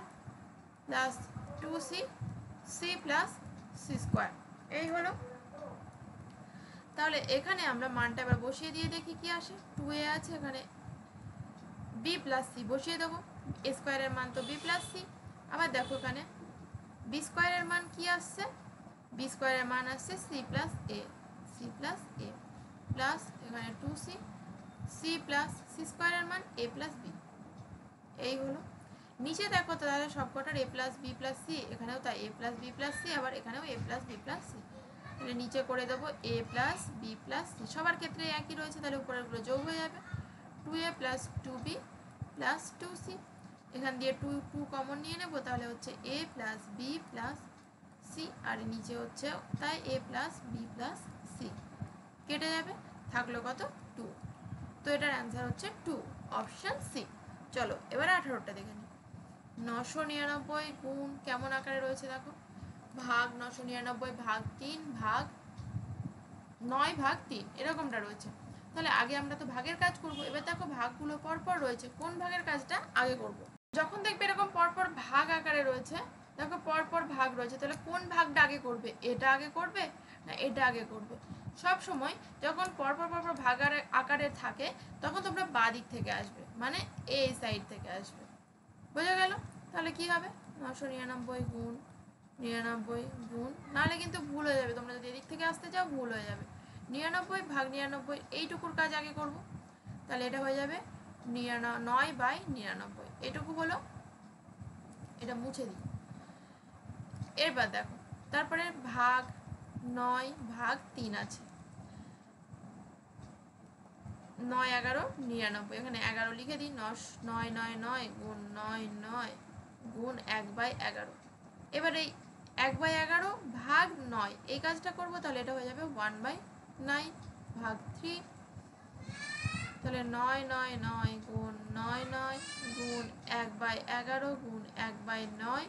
plus 2c, c plus c square. এই হলো। তাহলে এখানে আমরা মানটা এবার বসিয়ে দিয়ে দেখি কি আসে, 2a আছে, এখানে b প্লাস c বসিয়ে দেবো, a স্কোয়ারের মান তো b প্লাস c। আবার দেখো এখানে b স্কোয়ারের মান কি আসছে, b স্কোয়ারের মান আসছে c plus a, c plus a plus এখানে 2c, c প্লাস c স্কোয়ারের মান a প্লাস b। এই হলো। নিচে দেখো তাহলে সবকটার a plus b plus c, এখানেও তাই a plus b plus c, আবার এখানেও a plus b plus c। তাহলে নিচে করে দেবো a plus b plus c, সবার ক্ষেত্রে একই রয়েছে, তাহলে উপরেরগুলো যোগ হয়ে যাবে, 2a plus 2b plus 2c। এখান দিয়ে 2 কমন নিয়ে নেবো, তাহলে হচ্ছে a plus b plus c, আর নিচে হচ্ছে তাই a plus b plus c, কেটে যাবে, থাকলো কত 2। তো এটার অ্যান্সার হচ্ছে 2, অপশন সি। চলো এবার 18টা দেখে নিই। 999 গুণ কেমন আকারে রয়েছে দেখো, ভাগ 999 ভাগ 3 ভাগ 9 ভাগ 3 এরকমটা রয়েছে। তাহলে আগে আমরা তো ভাগের কাজ করব। এবার দেখো ভাগগুলো পরপর রয়েছে, কোন ভাগের কাজটা আগে করব। যখন দেখবে এরকম পরপর ভাগ আকারে রয়েছে, দেখো পরপর ভাগ রয়েছে, তাহলে কোন ভাগটা আগে করবে, এটা আগে করবে না এটা আগে করবে। সব সময় যখন পরপর পরপর ভাগ আকারে থাকে তখন তোমরা বাঁ দিক থেকে আসবে, মানে এই সাইড থেকে আসবে। বোঝা গেল? তাহলে কি হবে, 999 গুণ 99 গুণ, নাহলে কিন্তু ভুল হয়ে যাবে, তোমরা যদি এদিক থেকে আসতে চাও ভুল হয়ে যাবে। 99 ভাগ 99 এইটুকুর কাজ আগে করব, তাহলে এটা হয়ে যাবে 9/99, এটুকু হলো। এটা মুছে দিই। এরপর দেখো তারপরে ভাগ 9 ভাগ 3 আছে, 9 11 99, এখানে 11 লিখে দিই। 999 গুণ 99 গুণ 1/11। এবার এই 1/11 ভাগ 9 এই কাজটা করব, তাহলে এটা হয়ে যাবে 1/9 ভাগ 3। তাহলে 999 গুণ 99 গুণ 1/11 গুণ 1/9।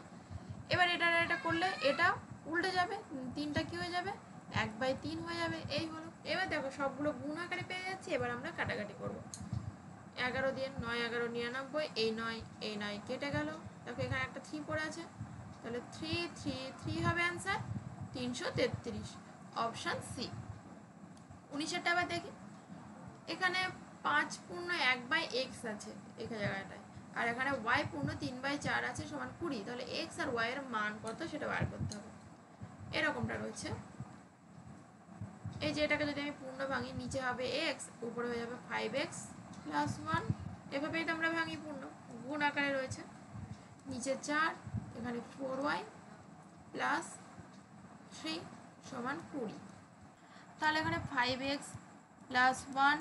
এবার এটা করলে এটা উল্টে যাবে, 3টা কি হয়ে যাবে 1/3 হয়ে যাবে। এই হলো। এবার দেখো সবগুলো গুণ আকারে পেয়ে যাচ্ছি, এবার আমরা কাটাকাটি করব। 11 দিয়ে 9 11 99, এই 9 কেটে গেল। দেখো এখানে একটা 3 পড়ে আছে, তাহলে 3 3 3 হবে অ্যান্সার 333, অপশান সি। 19এরটা আবার দেখি। এখানে 5 পূর্ণ 1/x আছে এখানে জায়গাটায়, আর এখানে y পূর্ণ 3/4 আছে সমান 20। তাহলে x আর y এর মান কত সেটা বার করতে হবে। এরকমটা রয়েছে। এই যে এটাকে যদি আমি পূর্ণ ভাঙি, নিচে হবে x, উপরে হয়ে যাবে 5x প্লাস 1। এভাবেই তো আমরা ভাঙি পূর্ণ, গুণ আকারে রয়েছে। নিচে 4, এখানে 4y প্লাস 3 সমান 20। তাহলে এখানে 5x প্লাস 1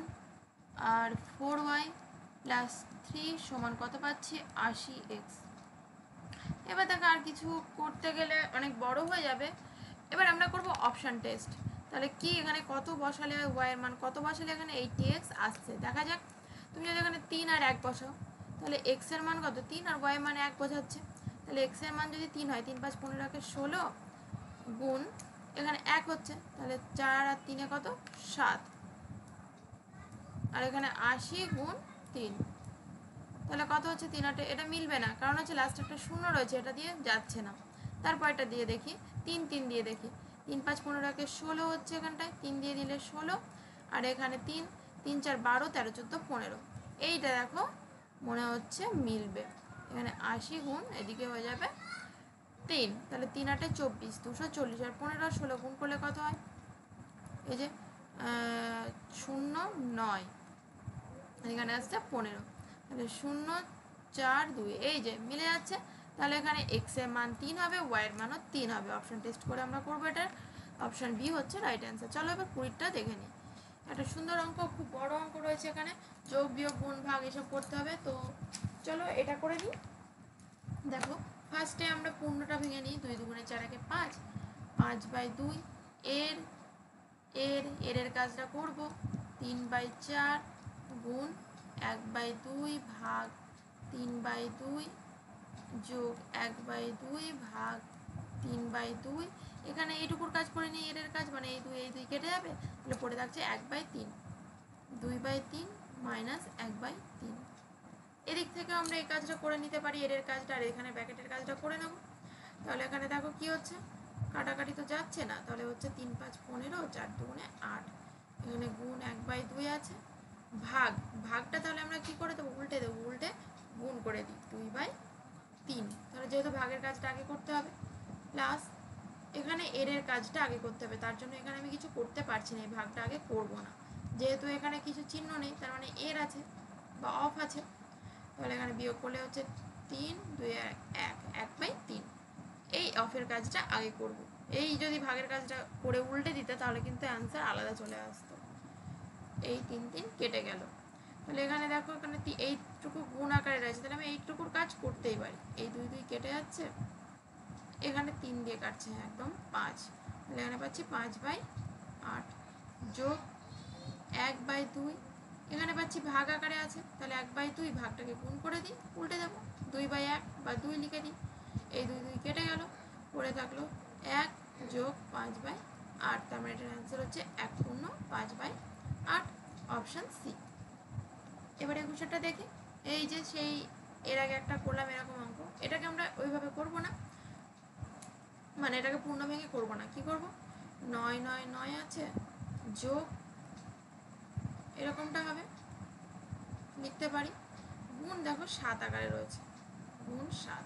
আর 4y প্লাস 3 সমান কত পাচ্ছি 80x। এবার দেখো আর কিছু করতে গেলে অনেক বড় হয়ে যাবে। এবার আমরা করব অপশান টেস্ট। তাহলে কি এখানে কত বসালে y এর মান কত বসালে এখানে 80x আসছে, দেখা যাক। তুমি যদি এখানে 3 আর 1 বসাও, তাহলে x এর মান কত 3 আর y এর মান 1 বোঝাচ্ছে। তাহলে x এর মান যদি 3 হয়, 3 5 15 16 গুণ এখানে 1 হচ্ছে, তাহলে 4 আর 3 কত 7, আর এখানে 80 গুণ 3, তাহলে কত হচ্ছে 3 8, এটা মিলবে না, কারণ হচ্ছে লাস্টে একটা শূন্য রয়েছে, এটা দিয়ে যাচ্ছে না। তারপর এটা দিয়ে দেখি, 3 3 দিয়ে দেখি, 3 5 15 16 হচ্ছে এখানটায়, 3 দিয়ে দিলে 16, আর এখানে 3 3 4 12 13 14 15, এইটা দেখো মনে হচ্ছে মিলবে। এখানে 80 গুণ এদিকে হয়ে যাবে 3, তাহলে 3 8 24 240, আর 15 আর 16 গুণ করলে কত হয়, এই যে 0 9, এখানে আসছে 15, তাহলে 0 4 2, এই যে মিলে যাচ্ছে। তাহলে এখানে এক্স এর মান 3 হবে, ওয়াই এর মানও 3 হবে। অপশন টেস্ট করে আমরা করবো, এটার অপশন বি হচ্ছে রাইট অ্যান্সার। চলো এবার 20টা দেখে নিই। একটা সুন্দর অঙ্ক, খুব বড় অঙ্ক রয়েছে এখানে, যোগ বিয়োগ গুণ ভাগ এসব করতে হবে। তো চলো এটা করে নিই। দেখো ফার্স্টে আমরা পূর্ণটা ভেঙে নিই। 2 2 4 একে 5, 5/2 এর এর এর কাজটা করব। 3/4 গুণ 1/2 ভাগ 3/2 যোগ 1/2 ভাগ 3/2। এখানে এইটুকুর কাজ করে নিই, এর কাজ মানে এই 2 কেটে যাবে, তাহলে পড়ে থাকছে 1/3, 2/3 মাইনাস 1/3। এদিক থেকে আমরা এই কাজটা করে নিতে পারি, এর কাজটা, আর এখানে ব্র্যাকেটের কাজটা করে নেব। তাহলে এখানে দেখো কি হচ্ছে, কাটাকাটি তো যাচ্ছে না, তাহলে হচ্ছে 3 5 15, 4 2 8, এখানে গুণ 1/2 আছে, ভাগটা তাহলে আমরা কি করে দেবো, উল্টে দেবো, উল্টে গুণ করে দিই 2/3। তাহলে যেহেতু ভাগের কাজটা আগে করতে হবে, প্লাস এখানে এর কাজটা আগে করতে হবে, তার জন্য এখানে আমি কিছু করতে পারছি না, এই ভাগটা আগে করব না, যেহেতু এখানে কিছু চিহ্ন নেই, তার মানে এর আছে বা অফ আছে। তাহলে এখানে বিয়োগ করলে হচ্ছে 3 2 1 1/3, এই অফের কাজটা আগে করব। এই যদি ভাগের কাজটা করে উল্টে দিতে, তাহলে কিন্তু অ্যান্সার আলাদা চলে আসতো। এই 3 3 কেটে গেল। তাহলে এখানে দেখো এখানে এইটুকু গুণ আকারে রয়েছে, তাহলে আমি এইটুকুর কাজ করতেই পারি। এই 2 2 কেটে যাচ্ছে, এখানে 3 দিয়ে কাটছে একদম 5, তাহলে এখানে পাচ্ছি 5/8 যোগ 1/2, এখানে পাচ্ছি ভাগ আকারে আছে, তাহলে 1/2 ভাগটাকে গুণ করে দিই, উল্টে দেবো 2/1 বা 2 লিখে দিই। এই 2 2 কেটে গেল, পড়ে থাকলো 1 যোগ 5/8। তার মানে এটার অ্যান্সার হচ্ছে 1 পূর্ণ 5/8, অপশান সি। এবারে কোশ্চেনটা দেখি। এই যে সেই এর আগে একটা করলাম এরকম অঙ্ক, এটাকে আমরা ওইভাবে করব না, মানে এটাকে পূর্ণ ভেঙে করবো না। কি করব, 9 9 9 আছে, যোগ এরকমটা হবে, লিখতে পারি, গুণ দেখো 7 আকারে রয়েছে, গুণ 7।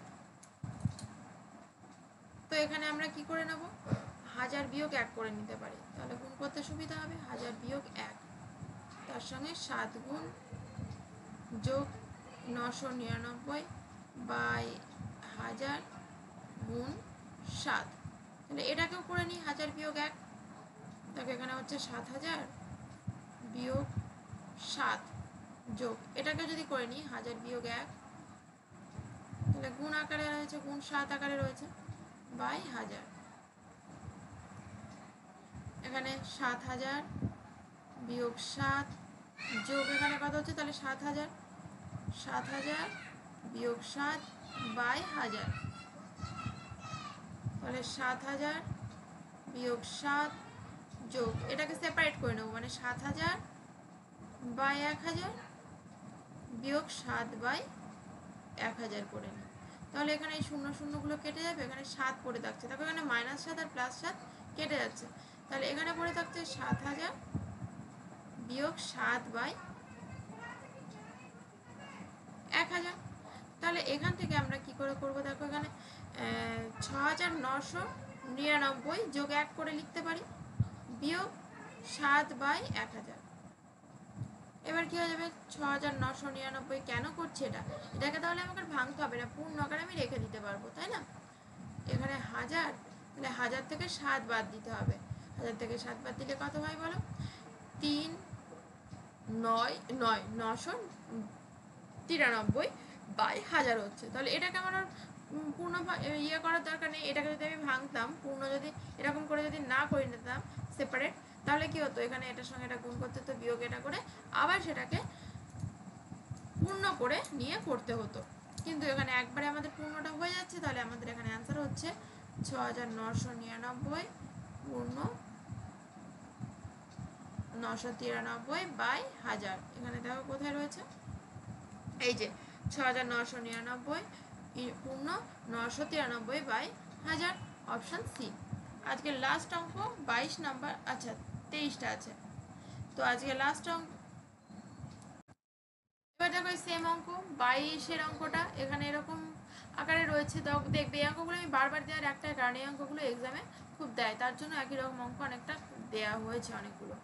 তো এখানে আমরা কি করে নেব, 1000 বিয়োগ 1 করে নিতে পারি, তাহলে গুণ করতে সুবিধা হবে। 1000 বিয়োগ 1, তার সঙ্গে 7 গুণ যোগ 999 বাই 1000 গুণ 7। তাহলে এটাকেও করে নিই, 1000 বিয়োগ 1, তাকে এখানে হচ্ছে 7000 বিয়োগ 7 যোগ, এটাকে যদি করে নিই 1000 বিয়োগ 1, তাহলে গুণ আকারে রয়েছে, গুণ 7 আকারে রয়েছে, বাই 1000। এখানে 7000 বিয়োগ 7 যোগ এখানে কত হচ্ছে, তাহলে 7000 বিয়োগ 7 বাই 1000, তাহলে 7000 বিয়োগ 7 যোগ, এটাকে সেপারেট করে নেব, মানে 7000 বাই 1000 বিয়োগ 7 বাই 1000 করে নিই। তাহলে এখানে এই শূন্য শূন্যগুলো কেটে যাবে, এখানে 7 পড়ে থাকছে, তারপর এখানে -7 আর +7 কেটে যাচ্ছে, তাহলে এখানে পড়ে থাকছে 7000 বিয়োগ 7 বাই 1000। তাহলে এখান থেকে আমরা কি করে করব, দেখো এখানে 6999 যোগ 1 করে লিখতে পারি, বিয়োগ 7 বাই 1000। এবার কি হয়ে যাবে, 6999 কেন করছে এটাকে তাহলে আমাকে ভাঙতে হবে না, পূর্ণ আকারে আমি রেখে দিতে পারবো, তাই না। এখানে 1000, তাহলে 1000 থেকে 7 বাদ দিতে হবে, 1000 থেকে 7 বাদ দিলে কত হয় বলো, 3 9 9 993 বাই 1000 হচ্ছে। তাহলে এটাকে আমার পূর্ণ ইয়ে করার দরকার নেই, এটাকে যদি আমি ভাঙতাম, পূর্ণ যদি এরকম করে যদি না করে নিতাম সেপারেট, তাহলে কি হতো, এখানে এটার সঙ্গে এটা গুণ করতে হতো, বিয়োগ এটা করে আবার সেটাকে পূর্ণ করে নিয়ে করতে হতো। কিন্তু এখানে একবারে আমাদের পূর্ণটা হয়ে যাচ্ছে, তাহলে আমাদের এখানে অ্যান্সার হচ্ছে 6999 পূর্ণ 993 বাই 1000। এখানে দেখো কোথায় রয়েছে, এই যে 6999 পূর্ণ 993 বাই 1000, অপশান সি। আজকে লাস্ট অঙ্ক 22 নাম্বার, আচ্ছা 23টা আছে, তো আজকে লাস্ট অঙ্ক। এবার দেখো সেম অঙ্ক 22-এর অঙ্কটা এখানে এরকম আকারে রয়েছে, দেখবে এই অঙ্কগুলো আমি বারবার দেওয়ার একটা কারণ, এই অঙ্কগুলো এক্সামে খুব দেয়, তার জন্য একই রকম অঙ্ক অনেকটা দেওয়া হয়েছে অনেকগুলো।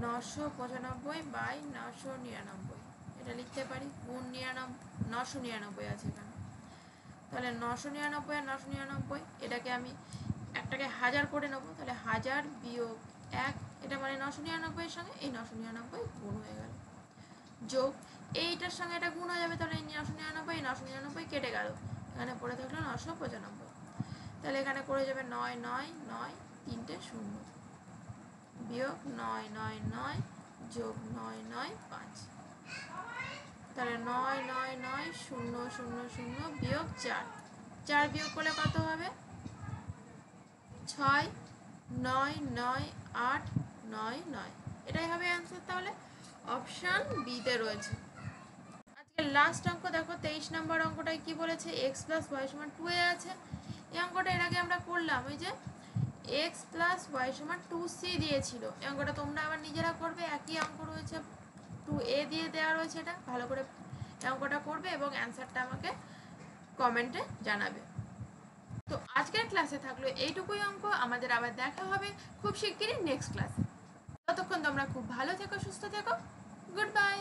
995 বাই 999, এটা লিখতে পারি, গুণ 999 আছে এখানে, তাহলে 999 আর 999, এটাকে আমি একটাকে 1000 করে নেবো, তাহলে 1000 বিয়োগ 1, এটা মানে 999 এর সঙ্গে এই 999 গুণ হয়ে গেল, যোগ এইটার সঙ্গে এটা গুণ হয়ে যাবে, তাহলে এই 999 999 কেটে গেল, এখানে পড়ে থাকলো 995, তাহলে এখানে করে যাবে 9 9 9 3টে 0 বিয়োগ 9 9 9 যোগ 9 9 5, তাহলে 9 9 9 0 0 0 বিয়োগ 4, 4 বিয়োগ করলে কত হবে, 6 9 9 8 9 9, এটাই হবে অ্যান্সার। তাহলে অপশান বি তে রয়েছে। আজকে লাস্ট অঙ্ক দেখো 23 নম্বর অঙ্কটায় কি বলেছে, x + y = 2a আছে। এই অঙ্কটা এর আগে আমরা করলাম, ওই যে x + y = 2c দিয়েছিল, এই অঙ্কটা তোমরা আবার নিজেরা করবে, একই অঙ্ক রয়েছে, 2a দিয়ে দেওয়া রয়েছে, এটা ভালো করে এই অঙ্কটা করবে এবং অ্যান্সারটা আমাকে কমেন্টে জানাবে। তো আজকের ক্লাসে থাকলো এইটুকুই অঙ্ক, আমাদের আবার দেখা হবে খুব শিগগিরই নেক্সট ক্লাসে। ততক্ষণ তোমরা খুব ভালো থেকো, সুস্থ থেকো, গুড বাই।